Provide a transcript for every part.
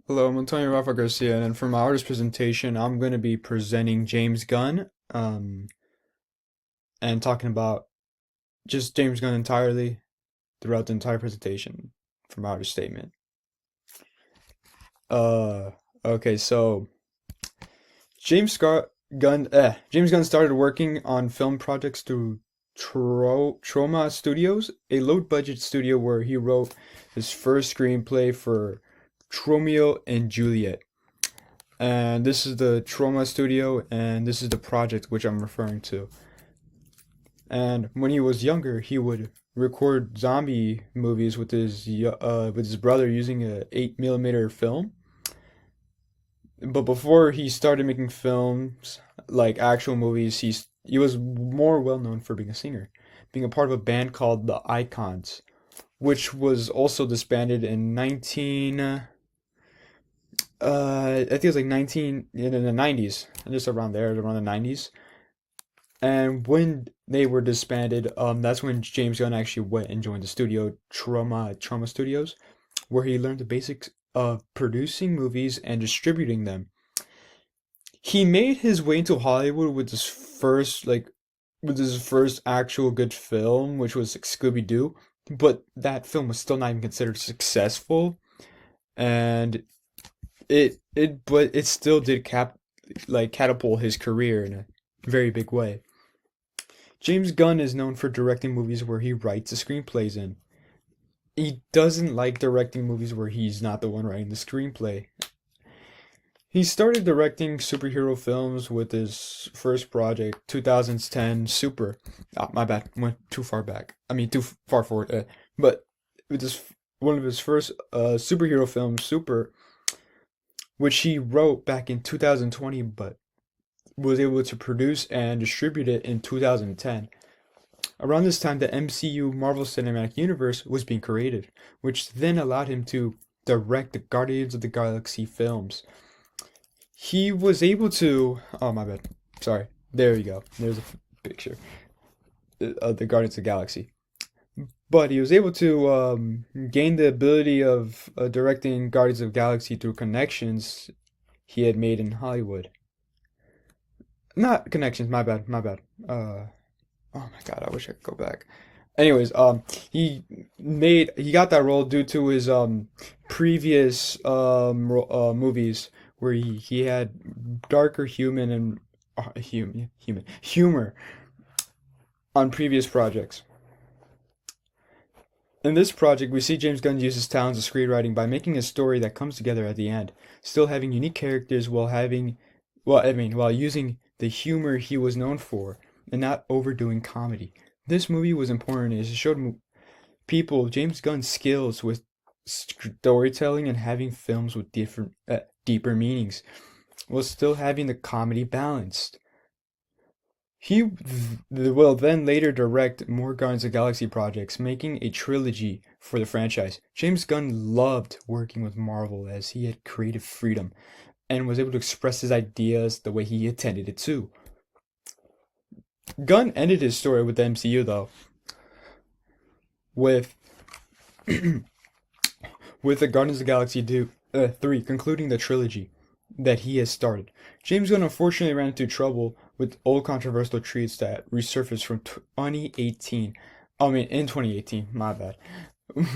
Hello, I'm Antonio Rafa Garcia, and for my artist presentation, I'm going to be presenting James Gunn, and talking about just James Gunn entirely throughout the entire presentation for my artist statement. Uh, okay, so James Gunn started working on film projects through Troma Studios, a low-budget studio where he wrote his first screenplay for Romeo and Juliet. And this is the Troma Studio, and this is the project which I'm referring to. And when he was younger, he would record zombie movies with his brother using a 8 millimeter film. But before he started making films like actual movies, he was more well known for being a singer, being a part of a band called the Icons, which was also disbanded in 19 I think it was like 19 in the 90s, just around there, around the 90s. And when they were disbanded, that's when James Gunn actually went and joined the studio, Trauma Studios, where he learned the basics of producing movies and distributing them. He made his way into Hollywood with his first actual good film, which was like Scooby Doo, but that film was still not even considered successful, and it still did catapult his career in a very big way. James Gunn is known for directing movies where he writes the screenplays in. He doesn't like directing movies where he's not the one writing the screenplay. He started directing superhero films with his first project, 2010 Super. Ah, my bad, went too far back. I mean, too far forward. But with this one of his first superhero films, Super, which he wrote back in 2020, but was able to produce and distribute it in 2010. Around this time, the MCU Marvel Cinematic Universe was being created, which then allowed him to direct the Guardians of the Galaxy films. He was able to. Oh, my bad. Sorry. There you go. There's a picture of the Guardians of the Galaxy. But he was able to gain the ability of directing Guardians of the Galaxy through connections he had made in Hollywood. Not connections, my bad, my bad. Oh my God, I wish I could go back. Anyways, he got that role due to his previous movies where he had darker human and humor on previous projects. In this project, we see James Gunn use his talents of screenwriting by making a story that comes together at the end, still having unique characters while using the humor he was known for and not overdoing comedy. This movie was important as it showed people James Gunn's skills with storytelling and having films with deeper meanings, while still having the comedy balanced. He will then later direct more Guardians of the Galaxy projects, making a trilogy for the franchise. James Gunn loved working with Marvel as he had creative freedom and was able to express his ideas the way he intended it to. Gunn ended his story with the MCU though, with with the Guardians of the Galaxy 3 concluding the trilogy that he has started. James Gunn unfortunately ran into trouble with old controversial tweets that resurfaced from 2018. I mean, in 2018, my bad.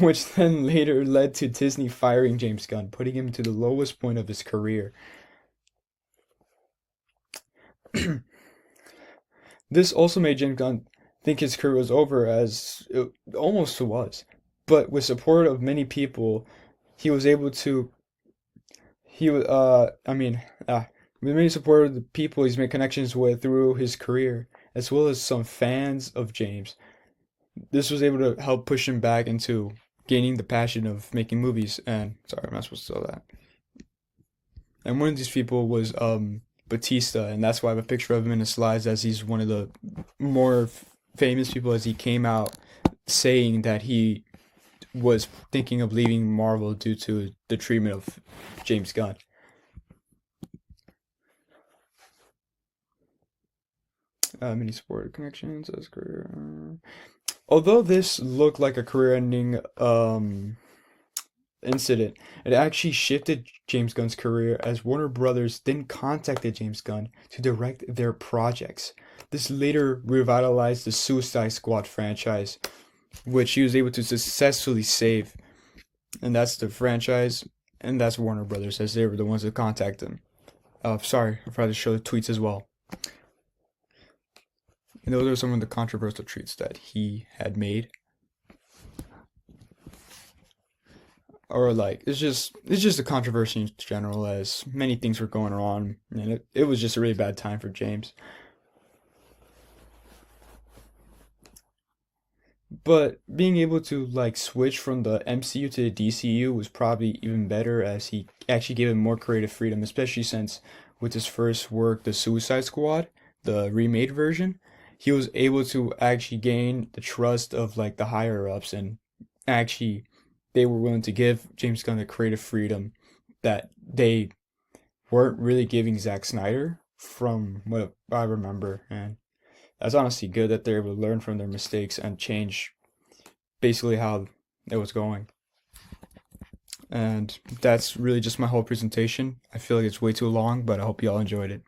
Which then later led to Disney firing James Gunn, putting him to the lowest point of his career. This also made James Gunn think his career was over, as it almost was. But with support of many people, he was able to he was I mean with many support of the people he's made connections with through his career, as well as some fans of James. This was able to help push him back into gaining the passion of making movies. And sorry, I'm not supposed to tell that. And one of these people was Batista, and that's why I have a picture of him in the slides, as he's one of the more famous people, as he came out saying that he was thinking of leaving Marvel due to the treatment of James Gunn. Many supported connections as career. Although this looked like a career-ending incident. It actually shifted James Gunn's career as Warner Brothers then contacted James Gunn to direct their projects. This later revitalized the Suicide Squad franchise, which he was able to successfully save. And that's the franchise, and that's Warner Brothers, as they were the ones that contacted him. Sorry, I forgot to show the tweets as well. And those are some of the controversial tweets that he had made. Or like it's just a controversy in general, as many things were going on, and it was just a really bad time for James. But being able to like switch from the MCU to the DCU was probably even better, as he actually gave him more creative freedom, especially since with his first work, The Suicide Squad, the remade version, he was able to actually gain the trust of like the higher ups, and actually they were willing to give James Gunn the creative freedom that they weren't really giving Zack Snyder, from what I remember. And that's honestly good that they're able to learn from their mistakes and change basically how it was going. And that's really just my whole presentation. I feel like it's way too long, but I hope you all enjoyed it.